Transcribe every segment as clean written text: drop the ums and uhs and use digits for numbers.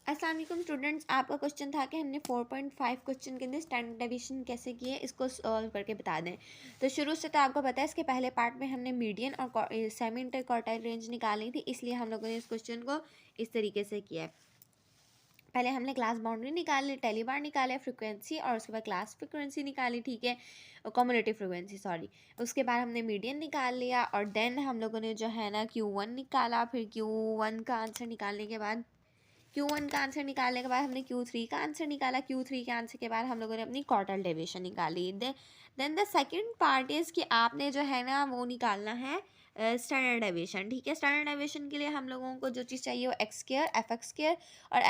अस्सलाम वालेकुम स्टूडेंट्स, आपका क्वेश्चन था कि हमने 4.5 क्वेश्चन के अंदर स्टैंडर्ड डेविएशन कैसे किए, इसको सॉल्व करके बता दें। तो शुरू से तो आपको पता है, इसके पहले पार्ट में हमने मीडियन और सेमी इंटर क्वार्टाइल रेंज निकाली थी, इसलिए हम लोगों ने इस क्वेश्चन को इस तरीके से किया है। पहले हमने क्लास बाउंड्री निकाली, टेली बार निकाले, फ्रिक्वेंसी और उसके बाद क्लास फ्रिक्वेंसी निकाली, ठीक है, कम्युलेटिव फ्रिक्वेंसी सॉरी। उसके बाद हमने मीडियन निकाल लिया और देन हम लोगों ने जो है ना Q1 निकाला। फिर Q1 का आंसर निकालने के बाद हमने Q3 का आंसर निकाला। Q3 के आंसर के बाद हम लोगों ने अपनी क्वार्टाइल डेविएशन निकाली। Then the second part is कि आपने जो है ना वो निकालना है स्टैंडर्ड डेविएशन, ठीक है। स्टैंडर्ड डेविएशन के लिए हम लोगों को जो चीज़ चाहिए वो x square, F x square और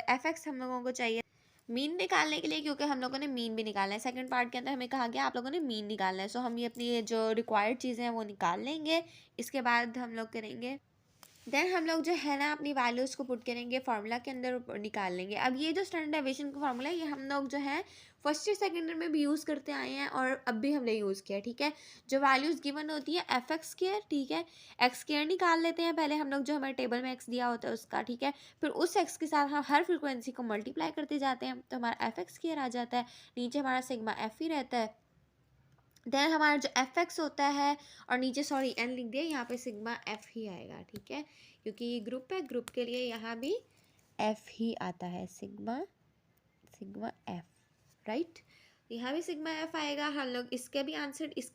एफ एक्स हम लोगों को चाहिए मीन निकालने के लिए, क्योंकि हम लोगों ने मीन भी निकालना है। सेकंड पार्ट के अंदर हमें कहा गया आप लोगों ने मीन निकालना है। सो हम ये अपनी जो रिक्वायर्ड चीज़ें हैं वो निकाल लेंगे। इसके बाद हम लोग करेंगे, देन हम लोग जो है ना अपनी वैल्यूज़ को पुट करेंगे, फार्मूला के अंदर निकाल लेंगे। अब ये जो स्टैंडर्ड डेविएशन का फार्मूला है ये हम लोग जो है फर्स्ट ईयर सेकेंड ईयर में भी यूज़ करते आए हैं और अब भी हमने यूज़ किया, ठीक है। जो वैल्यूज़ गिवन होती है एफ एक्स स्क्वायर, ठीक है, एक्स स्क्वायर निकाल लेते हैं पहले हम लोग, जो हमारे टेबल में एक्स दिया होता है उसका, ठीक है। फिर उस एक्स के साथ हम हर फ्रिक्वेंसी को मल्टीप्लाई करते जाते हैं तो हमारा एफ एक्स स्क्वायर आ जाता है। नीचे हमारा सिग्मा एफ ही रहता है। देन हमारा जो एफ एक्स होता है, और नीचे सॉरी एन लिख दिया, यहाँ पे सिग्मा एफ ही आएगा, ठीक है, क्योंकि ये ग्रुप है, ग्रुप के लिए यहाँ भी एफ ही आता है, सिग्मा एफ, राइट। यहाँ भी सिग्मा एफ आएगा। हम लोग इसका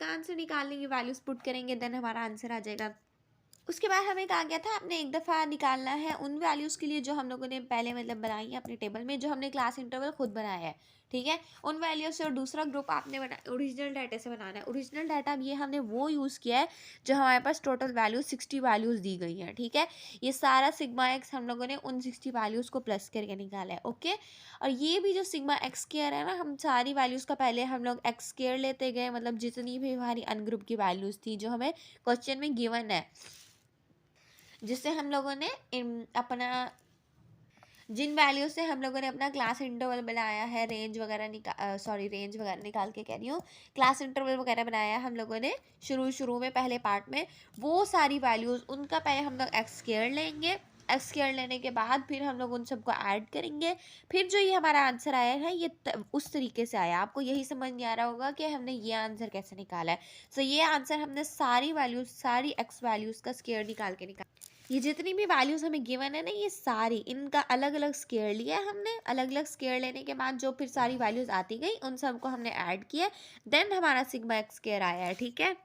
आंसर निकाल लेंगे, वैल्यूज पुट करेंगे, देन हमारा आंसर आ जाएगा। उसके बाद हमें कहा गया था आपने एक दफ़ा निकालना है उन वैल्यूज़ के लिए जो हम लोगों ने पहले मतलब बनाई है अपने टेबल में, जो हमने क्लास इंटरवल खुद बनाया है, ठीक है, उन वैल्यूज़ से। और दूसरा ग्रुप आपने ओरिजिनल डाटा से बनाना है। ओरिजिनल डाटा ये हमने वो यूज़ किया है जो हमारे पास टोटल वैल्यूज़ 60 वैल्यूज़ दी गई हैं, ठीक है। ये सारा सिग्मा एक्स हम लोगों ने उन 60 वैल्यूज़ को प्लस करके निकाला है, ओके। और ये भी जो सिग्मा एक्स स्क्वायर है ना, हम सारी वैल्यूज़ का पहले हम लोग एक्स स्क्वायर लेते गए, मतलब जितनी भी हमारी अनग्रुप की वैल्यूज़ थी जो हमें क्वेश्चन में गिवन है, जिससे हम लोगों ने अपना जिन वैल्यू से हम लोगों ने अपना क्लास इंटरवल बनाया है, रेंज वगैरह निकाल के कह रही हूँ, क्लास इंटरवल वगैरह बनाया हम लोगों ने शुरू में पहले पार्ट में, वो सारी वैल्यूज़ उनका पहले हम लोग एक्स स्क्वायर लेंगे। एक्स स्क्वायर लेने के बाद फिर हम लोग उन सबको ऐड करेंगे। फिर जो ये हमारा आंसर आया है ये उस तरीके से आया। आपको यही समझ नहीं आ रहा होगा कि हमने ये आंसर कैसे निकाला है। सो ये आंसर हमने सारी एक्स वैल्यूज़ का स्क्वायर निकाल के निकाला। ये जितनी भी वैल्यूज़ हमें गिवन है ना, ये सारी इनका अलग अलग स्क्वायर लिया है हमने। अलग अलग स्क्वायर लेने के बाद जो फिर सारी वैल्यूज़ आती गई उन सबको हमने ऐड किया, देन हमारा सिग्मा एक्स स्क्वायर आया है, ठीक है।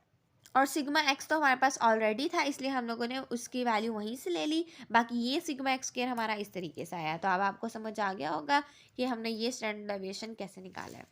और सिग्मा एक्स तो हमारे पास ऑलरेडी था, इसलिए हम लोगों ने उसकी वैल्यू वहीं से ले ली। बाकी ये सिग्मा एक्स स्क्वायर हमारा इस तरीके से आया। तो अब आपको समझ आ गया होगा कि हमने ये स्टैंडर्ड डेविएशन कैसे निकाला है।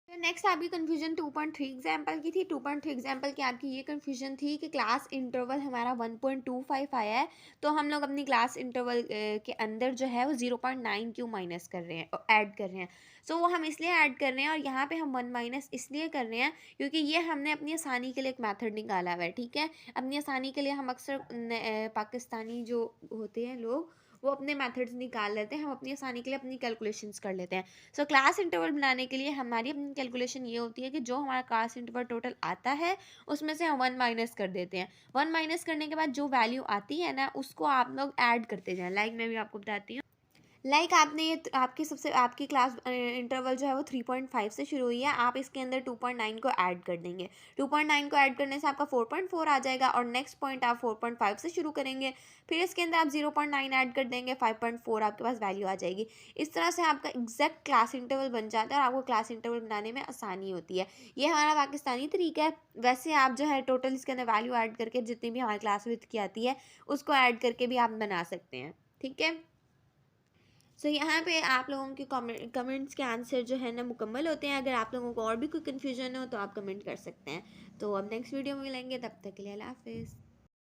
तो नेक्स्ट आपकी कन्फ्यूजन 2.3 एग्जाम्पल की थी। 2.3 एग्जाम्पल की आपकी ये कन्फ्यूजन थी कि क्लास इंटरवल हमारा 1.25 आया है, तो हम लोग अपनी क्लास इंटरवल के अंदर जो है वो 0.9 क्यों माइनस कर रहे हैं, ऐड कर रहे हैं। सो वो हम इसलिए ऐड कर रहे हैं, और यहाँ पे हम 1 माइनस इसलिए कर रहे हैं क्योंकि ये हमने अपनी आसानी के लिए एक मेथड निकाला हुआ है, ठीक है। अपनी आसानी के लिए हम अक्सर पाकिस्तानी जो होते हैं लोग, वो अपने मेथड्स निकाल लेते हैं, हम अपनी आसानी के लिए अपनी कैलकुलेशंस कर लेते हैं। सो क्लास इंटरवल बनाने के लिए हमारी अपनी कैलकुलेशन ये होती है कि जो हमारा क्लास इंटरवल टोटल आता है उसमें से हम 1 माइनस कर देते हैं। 1 माइनस करने के बाद जो वैल्यू आती है ना, उसको आप लोग ऐड करते जाएं। लाइक मैं भी आपको बताती हूँ, आपने ये आपकी क्लास इंटरवल जो है वो 3.5 से शुरू हुई है, आप इसके अंदर 2.9 को ऐड कर देंगे। 2.9 को ऐड करने से आपका 4.4 आ जाएगा, और नेक्स्ट पॉइंट आप 4.5 से शुरू करेंगे, फिर इसके अंदर आप 0.9 ऐड कर देंगे, 5.4 आपके पास वैल्यू आ जाएगी। इस तरह से आपका एग्जैक्ट क्लास इंटरवल बन जाता है और आपको क्लास इंटरवल बनाने में आसानी होती है। ये हमारा पाकिस्तानी तरीका है। वैसे आप जो है टोटल इसके अंदर वैल्यू ऐड करके जितनी भी हमारी क्लास विथ की आती है उसको ऐड करके भी आप बना सकते हैं, ठीक है। सो यहाँ पे आप लोगों के कमेंट्स के आंसर जो है ना मुकम्मल होते हैं। अगर आप लोगों को और भी कोई कन्फ्यूजन हो तो आप कमेंट कर सकते हैं। तो अब नेक्स्ट वीडियो में मिलेंगे, तब तक के लिए अल्लाह हाफिज़।